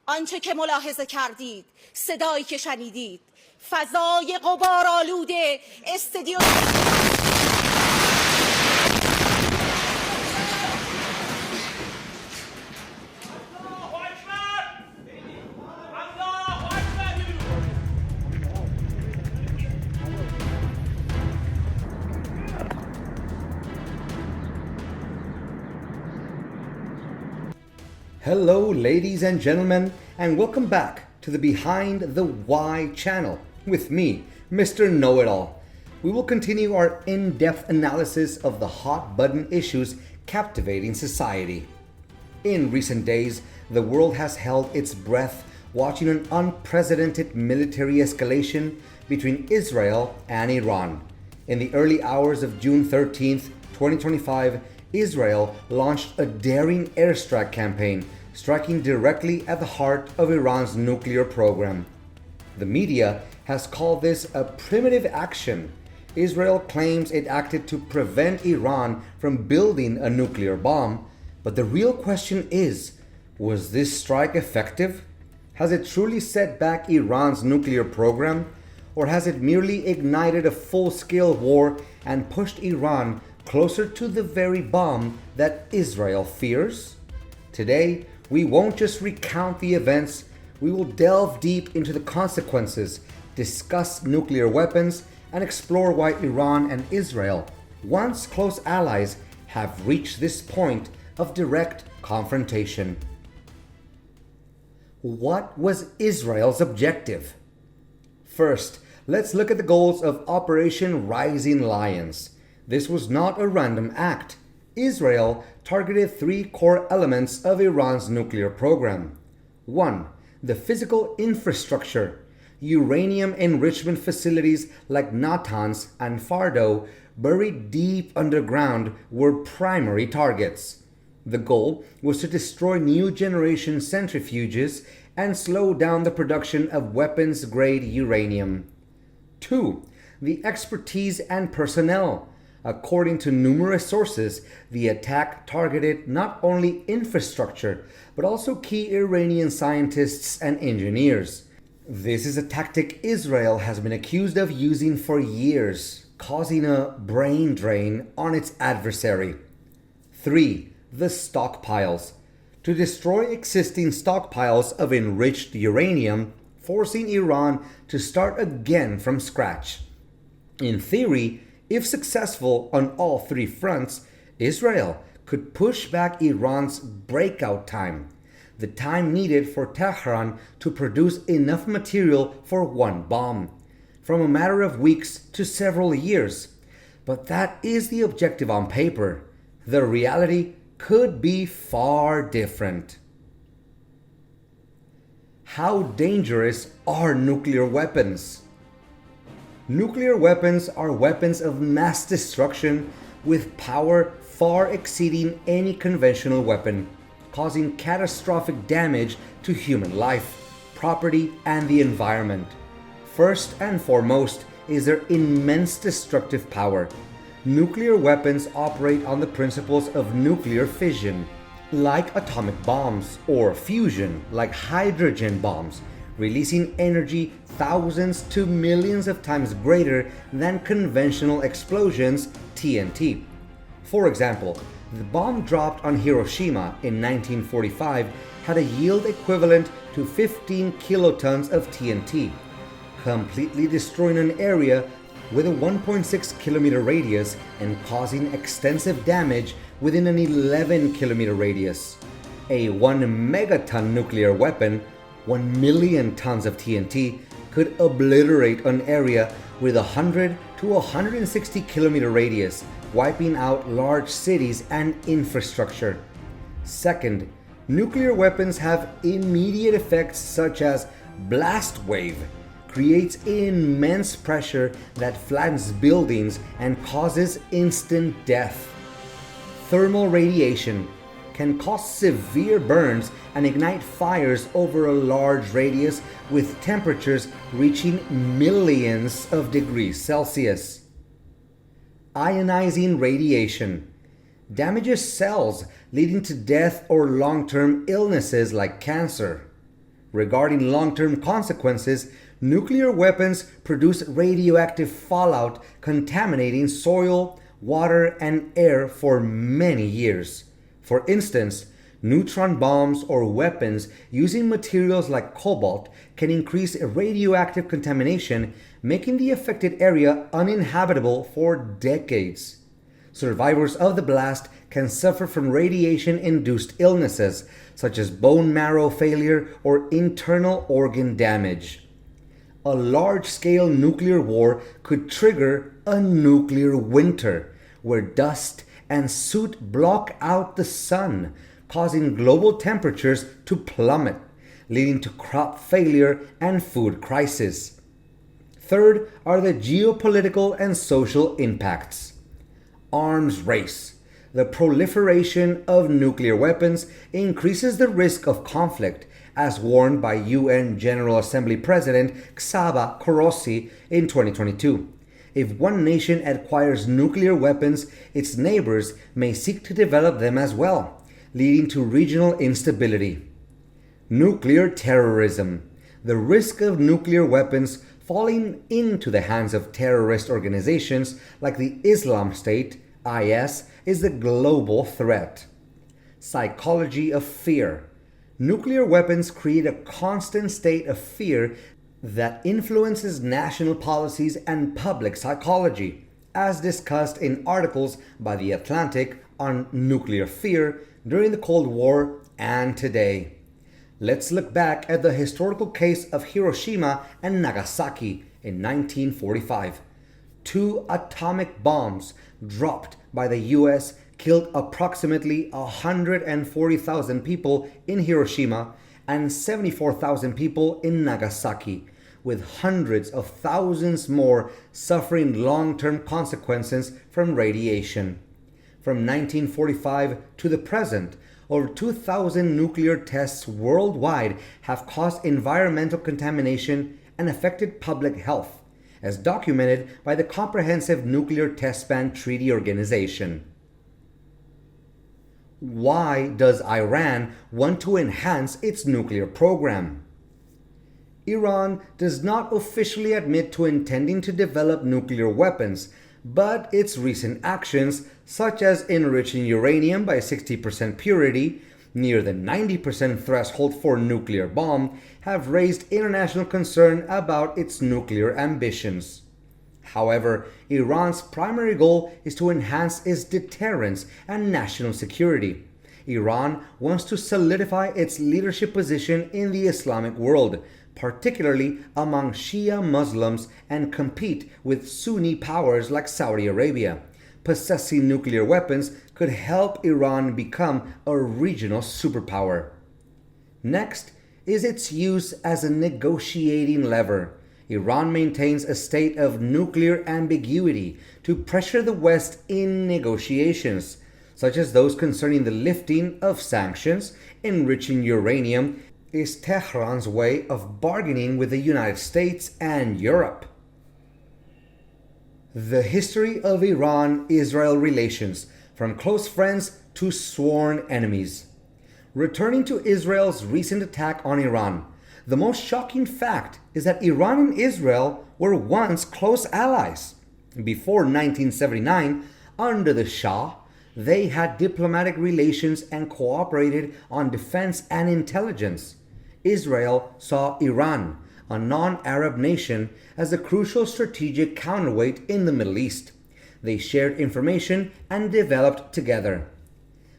آنچه که ملاحظه کردید، صدایی که شنیدید، فضای غبارآلود استدیو Hello, ladies and gentlemen, and welcome back to the Behind the Why channel with me, Mr. Know-It-All. We will continue our in-depth analysis of the hot-button issues captivating society. In recent days, the world has held its breath watching an unprecedented military escalation between Israel and Iran. In the early hours of June 13th, 2025, Israel launched a daring airstrike campaign, striking directly at the heart of Iran's nuclear program. The media has called this a primitive action. Israel claims it acted to prevent Iran from building a nuclear bomb, but the real question is, was this strike effective? Has it truly set back Iran's nuclear program, or has it merely ignited a full-scale war and pushed Iran closer to the very bomb that Israel fears? Today, we won't just recount the events, we will delve deep into the consequences, discuss nuclear weapons, and explore why Iran and Israel, once close allies, have reached this point of direct confrontation. What was Israel's objective? First, let's look at the goals of Operation Rising Lions. This was not a random act. Israel targeted three core elements of Iran's nuclear program. 1. The physical infrastructure. Uranium enrichment facilities like Natanz and Fardo, buried deep underground, were primary targets. The goal was to destroy new generation centrifuges and slow down the production of weapons-grade uranium. 2. The expertise and personnel. According to numerous sources, the attack targeted not only infrastructure, but also key Iranian scientists and engineers. This is a tactic Israel has been accused of using for years, causing a brain drain on its adversary. 3. The stockpiles. To destroy existing stockpiles of enriched uranium, forcing Iran to start again from scratch. In theory, if successful on all three fronts, Israel could push back Iran's breakout time, the time needed for Tehran to produce enough material for one bomb, from a matter of weeks to several years. But that is the objective on paper. The reality could be far different. How dangerous are nuclear weapons? Nuclear weapons are weapons of mass destruction with power far exceeding any conventional weapon, causing catastrophic damage to human life, property, and the environment. First and foremost is their immense destructive power. Nuclear weapons operate on the principles of nuclear fission, like atomic bombs, or fusion, like hydrogen bombs, releasing energy thousands to millions of times greater than conventional explosions, TNT. For example, the bomb dropped on Hiroshima in 1945 had a yield equivalent to 15 kilotons of TNT, completely destroying an area with a 1.6 kilometer radius and causing extensive damage within an 11 kilometer radius. A 1 megaton nuclear weapon, 1 million tons of TNT, could obliterate an area with a 100 to 160 kilometer radius, wiping out large cities and infrastructure. Second, nuclear weapons have immediate effects such as blast wave, creates immense pressure that flattens buildings and causes instant death. Thermal radiation can cause severe burns and ignite fires over a large radius with temperatures reaching millions of degrees Celsius. Ionizing radiation damages cells, leading to death or long-term illnesses like cancer. Regarding long-term consequences, nuclear weapons produce radioactive fallout contaminating soil, water, and air for many years. For instance, neutron bombs or weapons using materials like cobalt can increase radioactive contamination, making the affected area uninhabitable for decades. Survivors of the blast can suffer from radiation-induced illnesses, such as bone marrow failure or internal organ damage. A large-scale nuclear war could trigger a nuclear winter, where dust and soot block out the sun, causing global temperatures to plummet, leading to crop failure and food crisis. Third are the geopolitical and social impacts. Arms race. The proliferation of nuclear weapons increases the risk of conflict, as warned by UN General Assembly President Csaba Kőrösi in 2022. If one nation acquires nuclear weapons, its neighbors may seek to develop them as well, leading to regional instability. Nuclear terrorism. The risk of nuclear weapons falling into the hands of terrorist organizations like the Islam State, IS, is a global threat. Psychology of fear. Nuclear weapons create a constant state of fear that influences national policies and public psychology, as discussed in articles by The Atlantic on nuclear fear during the Cold War and today. Let's look back at the historical case of Hiroshima and Nagasaki in 1945. 2 atomic bombs dropped by the US killed approximately 140,000 people in Hiroshima and 74,000 people in Nagasaki, with hundreds of thousands more suffering long-term consequences from radiation. From 1945 to the present, over 2,000 nuclear tests worldwide have caused environmental contamination and affected public health, as documented by the Comprehensive Nuclear Test Ban Treaty Organization. Why does Iran want to enhance its nuclear program? Iran does not officially admit to intending to develop nuclear weapons, but its recent actions, such as enriching uranium by 60% purity, near the 90% threshold for nuclear bomb, have raised international concern about its nuclear ambitions. However, Iran's primary goal is to enhance its deterrence and national security. Iran wants to solidify its leadership position in the Islamic world, particularly among Shia Muslims, and compete with Sunni powers like Saudi Arabia. Possessing nuclear weapons could help Iran become a regional superpower. Next is its use as a negotiating lever. Iran maintains a state of nuclear ambiguity to pressure the West in negotiations, such as those concerning the lifting of sanctions. Enriching uranium is Tehran's way of bargaining with the United States and Europe. The history of Iran-Israel relations, from close friends to sworn enemies. Returning to Israel's recent attack on Iran, the most shocking fact is that Iran and Israel were once close allies. Before 1979, under the Shah, they had diplomatic relations and cooperated on defense and intelligence. Israel saw Iran, a non-Arab nation, as a crucial strategic counterweight in the Middle East. They shared information and developed together.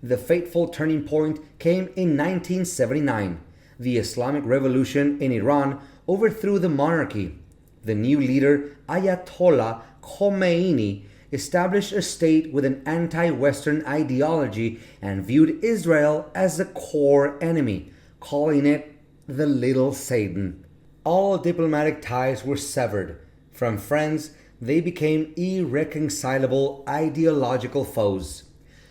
The fateful turning point came in 1979. The Islamic Revolution in Iran overthrew the monarchy. The new leader, Ayatollah Khomeini, established a state with an anti-Western ideology and viewed Israel as a core enemy, calling it the Little Satan. All diplomatic ties were severed. From friends, they became irreconcilable ideological foes.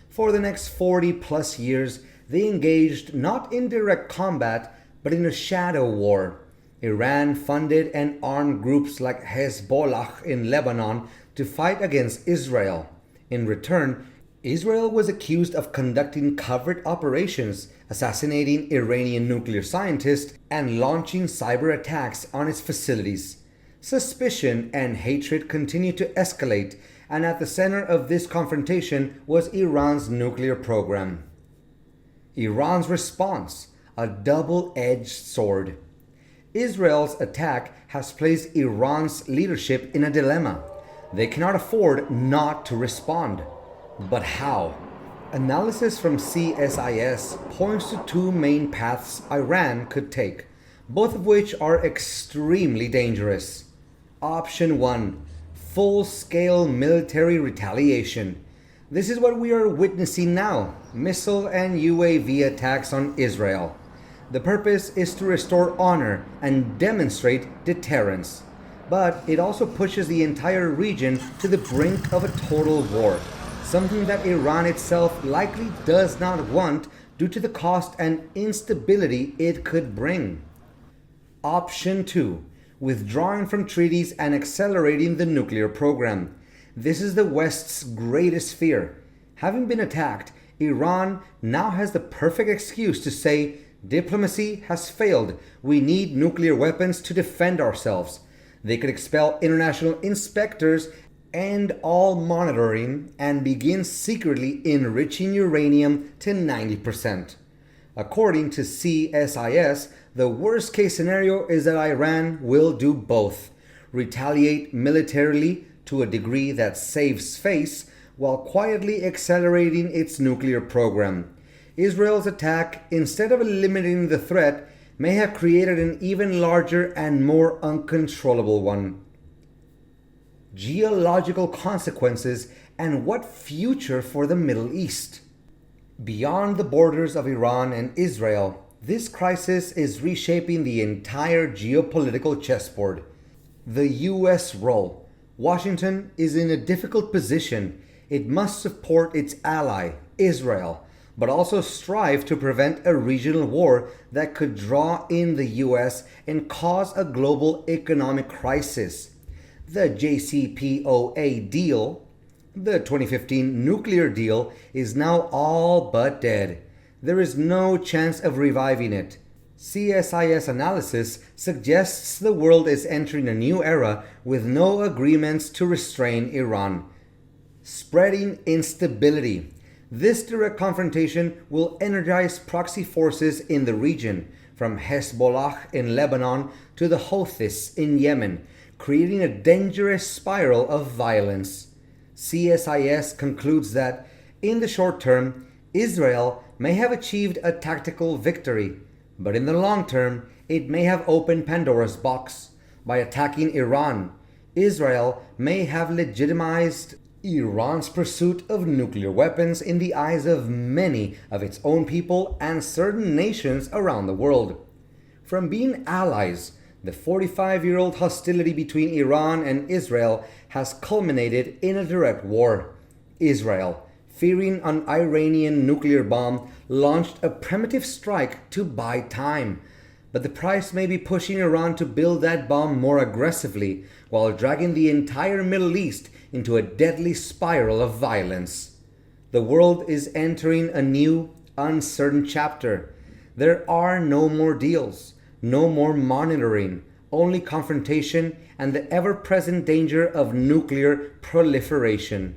For the next 40+ years, they engaged not in direct combat, but in a shadow war. Iran funded and armed groups like Hezbollah in Lebanon to fight against Israel. In return, Israel was accused of conducting covert operations, assassinating Iranian nuclear scientists, and launching cyber attacks on its facilities. Suspicion and hatred continued to escalate, and at the center of this confrontation was Iran's nuclear program. Iran's response, a double-edged sword. Israel's attack has placed Iran's leadership in a dilemma. They cannot afford not to respond. But how? Analysis from CSIS points to two main paths Iran could take, both of which are extremely dangerous. Option 1. Full-scale military retaliation. This is what we are witnessing now, missile and UAV attacks on Israel. The purpose is to restore honor and demonstrate deterrence. But it also pushes the entire region to the brink of a total war, something that Iran itself likely does not want due to the cost and instability it could bring. Option 2. Withdrawing from treaties and accelerating the nuclear program. This is the West's greatest fear. Having been attacked, Iran now has the perfect excuse to say, diplomacy has failed. We need nuclear weapons to defend ourselves. They could expel international inspectors, end all monitoring, and begin secretly enriching uranium to 90%. According to CSIS, the worst case scenario is that Iran will do both: retaliate militarily to a degree that saves face, while quietly accelerating its nuclear program. Israel's attack, instead of eliminating the threat, may have created an even larger and more uncontrollable one. Geological consequences and what future for the Middle East? Beyond the borders of Iran and Israel, this crisis is reshaping the entire geopolitical chessboard. The U.S. role. Washington is in a difficult position. It must support its ally, Israel, but also strive to prevent a regional war that could draw in the U.S. and cause a global economic crisis. The JCPOA deal, the 2015 nuclear deal, is now all but dead. There is no chance of reviving it. CSIS analysis suggests the world is entering a new era with no agreements to restrain Iran. Spreading instability. This direct confrontation will energize proxy forces in the region, from Hezbollah in Lebanon to the Houthis in Yemen, creating a dangerous spiral of violence. CSIS concludes that, in the short term, Israel may have achieved a tactical victory, but in the long term, it may have opened Pandora's box. By attacking Iran, Israel may have legitimized Iran's pursuit of nuclear weapons in the eyes of many of its own people and certain nations around the world. From being allies, the 45-year-old hostility between Iran and Israel has culminated in a direct war. Israel, fearing an Iranian nuclear bomb, launched a primitive strike to buy time. But the price may be pushing Iran to build that bomb more aggressively, while dragging the entire Middle East into a deadly spiral of violence. The world is entering a new, uncertain chapter. There are no more deals, no more monitoring, only confrontation and the ever-present danger of nuclear proliferation.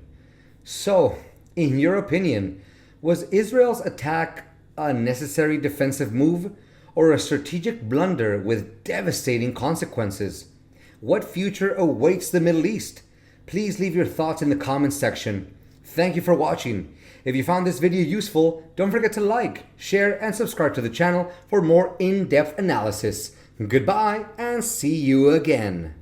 So, in your opinion, was Israel's attack a necessary defensive move or a strategic blunder with devastating consequences? What future awaits the Middle East? Please leave your thoughts in the comments section. Thank you for watching. If you found this video useful, don't forget to like, share, and subscribe to the channel for more in-depth analysis. Goodbye and see you again.